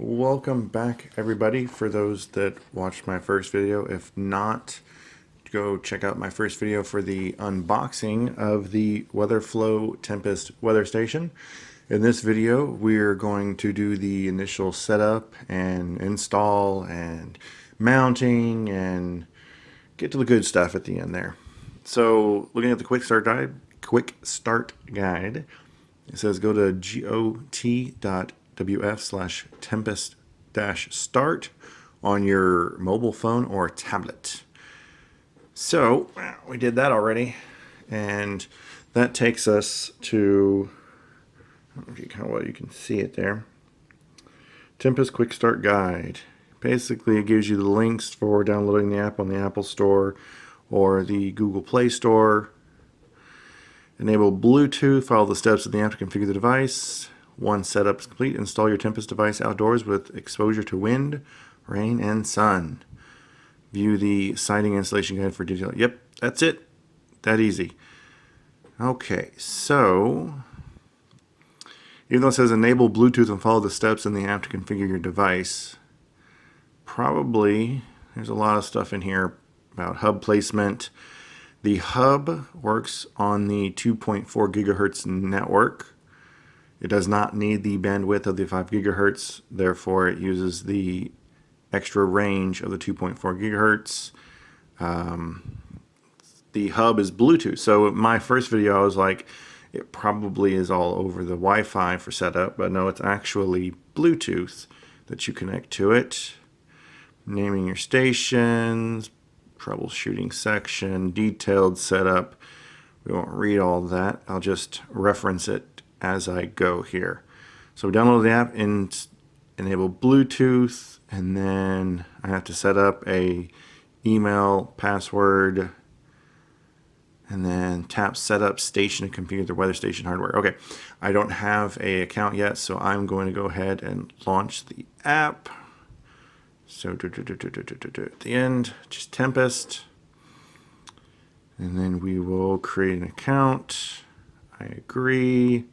Welcome back, everybody. For those that watched my first video, if not, go check out my first video for the unboxing of the Weatherflow Tempest weather station. In this video, we're going to do the initial setup and install and mounting and get to the good stuff at the end there. So, looking at the quick start guide, it says go to got.wf/tempest-start on your mobile phone or tablet. So we did that already, and that takes us to, I don't know if you you can see it there, Tempest Quick Start Guide. Basically, it gives you the links for downloading the app on the Apple Store or the Google Play Store. Enable Bluetooth, follow the steps of the app to configure the device. Once setup is complete, install your Tempest device outdoors with exposure to wind, rain, and sun. View the sighting installation guide for detail. Yep, that's it. That easy. Okay, so even though it says enable Bluetooth and follow the steps in the app to configure your device, probably there's a lot of stuff in here about hub placement. The hub works on the 2.4 gigahertz network. It does not need the bandwidth of the 5 gigahertz, therefore it uses the extra range of the 2.4 gigahertz. The hub is Bluetooth. So in my first video I was like, it probably is all over the Wi-Fi for setup, but no, it's actually Bluetooth that you connect to it. Naming your stations, troubleshooting section, detailed setup. We won't read all that. I'll just reference it as I go here. So we download the app and enable Bluetooth, and then I have to set up a email, password, and then tap setup station to configure the weather station hardware. Okay, I don't have an account yet, so I'm going to go ahead and launch the app. So at the end, just Tempest, and then we will create an account. I agree,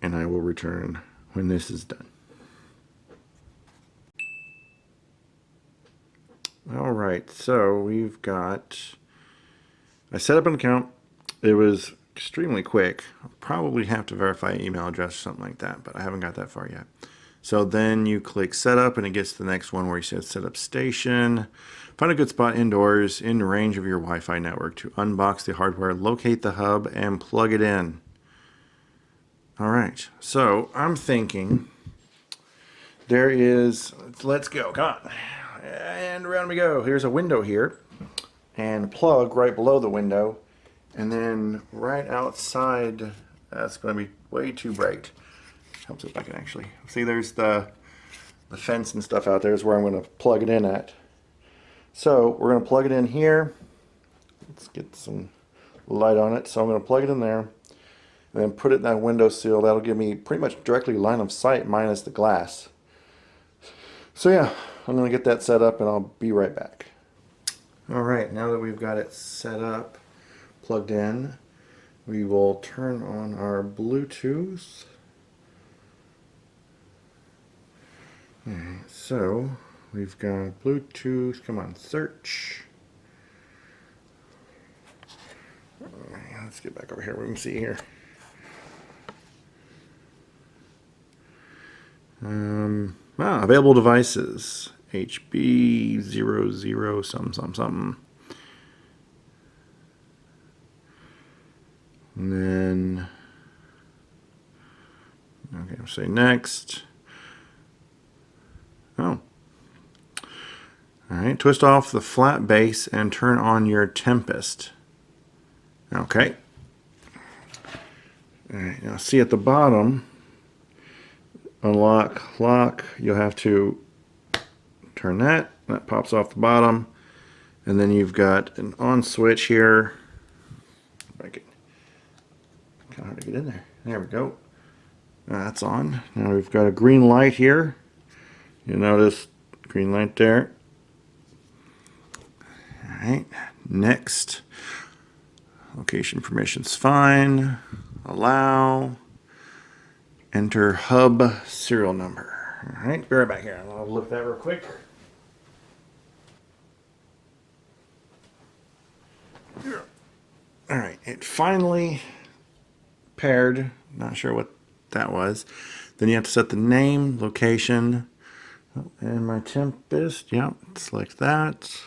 and I will return when this is done. All right, so we've got, I set up an account. It was extremely quick. I'll probably have to verify an email address or something like that, but I haven't got that far yet. So then you click setup and it gets to the next one where you said setup station. Find a good spot indoors in range of your Wi-Fi network to unbox the hardware, locate the hub, and plug it in. All right, so I'm thinking there is, let's go, come on. And around we go. Here's a window here and plug right below the window. And then right outside, that's going to be way too bright. Helps if I can actually see. There's the fence and stuff out there is where I'm going to plug it in at. So we're going to plug it in here. Let's get some light on it. So I'm going to plug it in there and then put it in that windowsill. That'll give me pretty much directly line of sight minus the glass. So yeah, I'm going to get that set up and I'll be right back. All right, now that we've got it set up, plugged in, we will turn on our Bluetooth. Alright, so we've got Bluetooth, come on, search. Alright, let's get back over here, we can see here. Available devices, HB00 something. And then, okay, I'll say next. Oh. Alright, twist off the flat base and turn on your Tempest. Okay. Alright, now see at the bottom, unlock, lock, you'll have to turn that. That pops off the bottom. And then you've got an on switch here. If I can, kind of hard to get in there. There we go. That's on. Now we've got a green light here. You notice green light there. Alright, next. Location permissions fine. Allow. enter hub serial number. All right, be right back here. I'll look that real quick. All right, it finally paired. Not sure what that was. Then you have to set the name, location, and my Tempest. Yep, select that.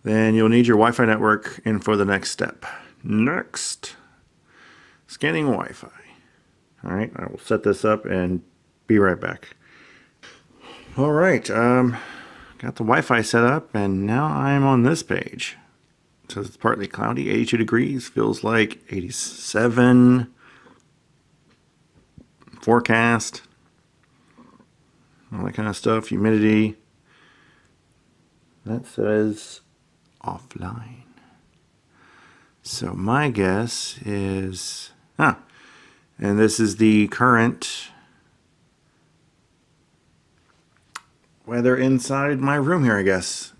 Then you'll need your Wi-Fi network info the next step. Next, scanning Wi-Fi. All right, I will set this up and be right back. All right, got the Wi-Fi set up, and now I'm on this page. It says it's partly cloudy, 82 degrees, feels like 87. Forecast, all that kind of stuff, humidity. That says offline. So my guess is, and this is the current weather inside my room here, I guess.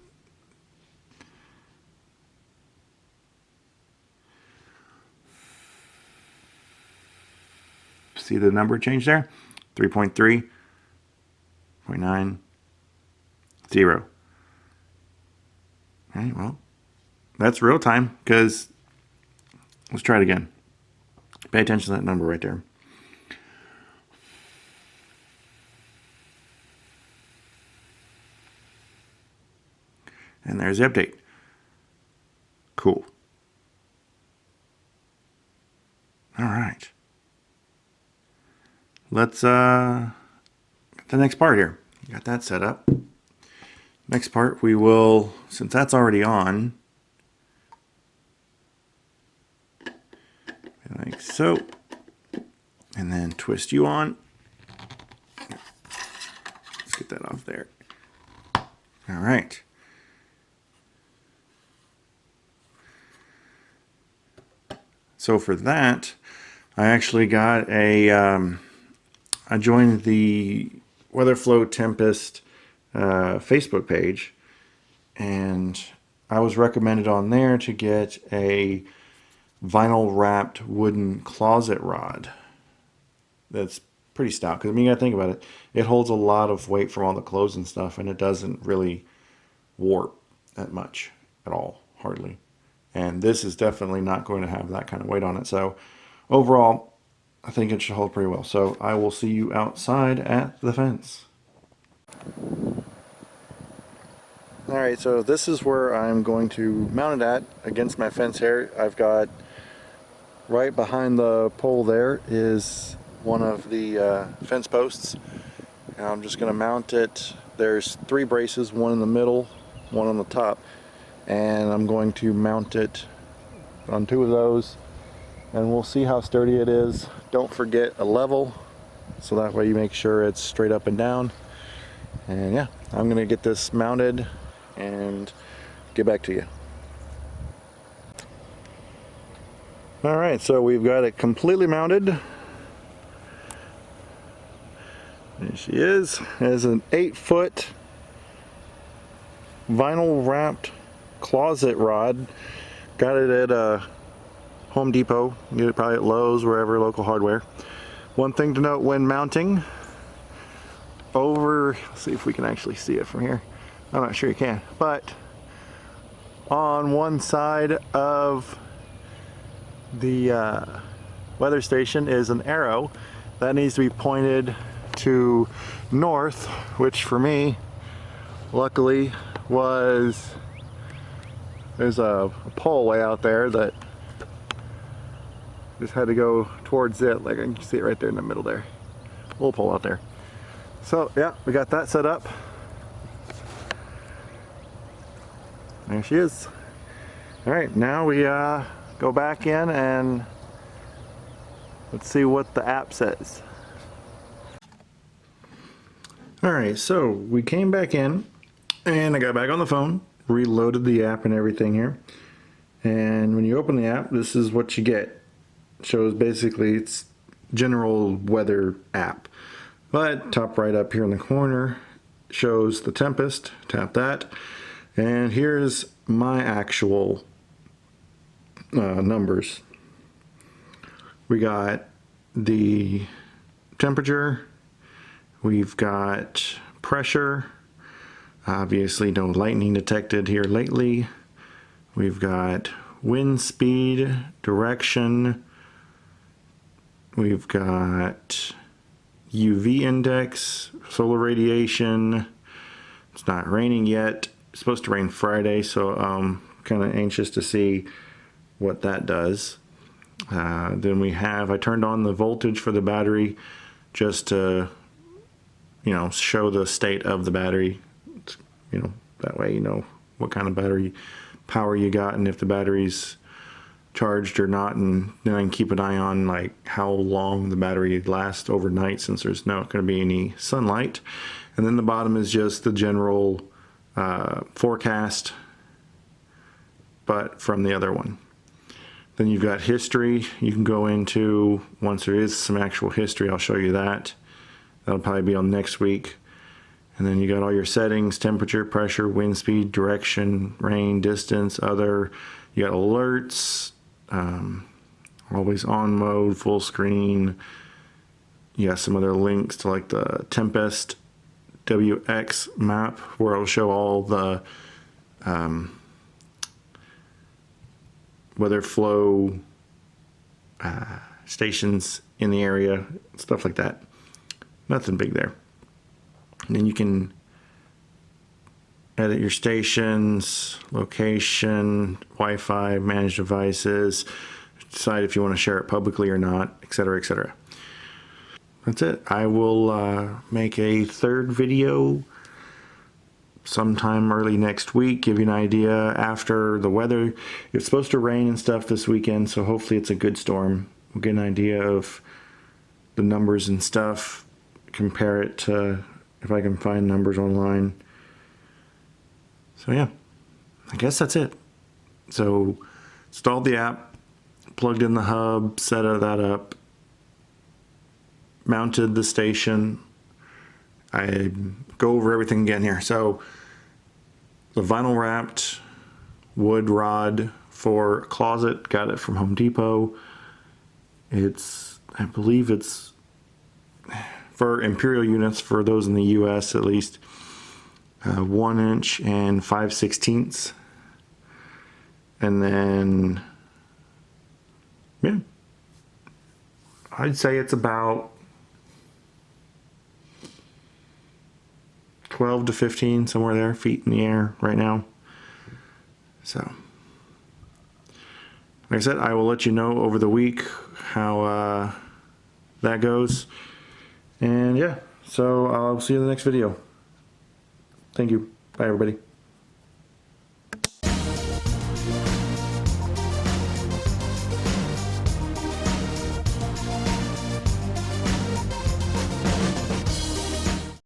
See the number change there? 3.3.9, 0. All right, well, that's real time, because let's try it again. Pay attention to that number right there. And there's the update. Cool. All right. Let's get the next part here. Got that set up. Next part, we will, since that's already on, like so, and then twist you on. Let's get that off there. All right. So for that, I actually got a, I joined the Weatherflow Tempest Facebook page, and I was recommended on there to get a vinyl wrapped wooden closet rod that's pretty stout, because I mean, you gotta think about it, it holds a lot of weight from all the clothes and stuff, and it doesn't really warp that much at all, hardly. And this is definitely not going to have that kind of weight on it, so overall I think it should hold pretty well. So I will see you outside at the fence. Alright, so this is where I'm going to mount it at, against my fence here. I've got, right behind the pole there is one of the fence posts. And I'm just going to mount it. There's 3 braces, one in the middle, one on the top. And I'm going to mount it on 2 of those. And we'll see how sturdy it is. Don't forget a level, so that way you make sure it's straight up and down. And yeah, I'm going to get this mounted and get back to you. Alright, so we've got it completely mounted. There she is. It is an 8-foot vinyl wrapped closet rod. Got it at Home Depot. You get it probably at Lowe's, wherever, local hardware. One thing to note when mounting, let's see if we can actually see it from here. I'm not sure you can, but on one side of the weather station is an arrow that needs to be pointed to north, which for me, luckily, there's a pole way out there that just had to go towards it. Like, I can see it right there in the middle there, little pole out there. So yeah, we got that set up. There she is. All right, now we go back in and let's see what the app says. All right, so we came back in and I got back on the phone, reloaded the app and everything here. And when you open the app, this is what you get. It shows basically it's general weather app. But top right up here in the corner shows the Tempest. Tap that. And here's my actual numbers. We got the temperature. We've got pressure. Obviously no lightning detected here lately. We've got wind speed, direction. We've got UV index, solar radiation. It's not raining yet. It's supposed to rain Friday, so I'm kind of anxious to see what that does. Then I turned on the voltage for the battery just to, show the state of the battery. That way you know what kind of battery power you got and if the battery's charged or not, and then I can keep an eye on like how long the battery lasts overnight since there's not going to be any sunlight. And then the bottom is just the general forecast, but from the other one. Then you've got history. You can go into, once there is some actual history, I'll show you that. That'll probably be on next week. And then you got all your settings: temperature, pressure, wind speed, direction, rain, distance, other. You got alerts, always on mode, full screen. You got some other links to like the Tempest WX map where it'll show all the Weatherflow stations in the area, stuff like that. Nothing big there. And then you can edit your stations, location, Wi-Fi, manage devices, decide if you want to share it publicly or not, etc., etc. That's it. I will make a third video sometime early next week, give you an idea after the weather. It's supposed to rain and stuff this weekend, so hopefully it's a good storm. We'll get an idea of the numbers and stuff, compare it to if I can find numbers online. So yeah, I guess that's it. So installed the app, plugged in the hub, set that up, mounted the station. I go over everything again here. So the vinyl wrapped wood rod for a closet, got it from Home Depot. I believe it's for Imperial units, for those in the US at least, 1 inch and 5/16. And then, yeah, I'd say it's about 12 to 15, somewhere there, feet in the air right now. So, like I said, I will let you know over the week how that goes. And yeah, so I'll see you in the next video. Thank you. Bye, everybody.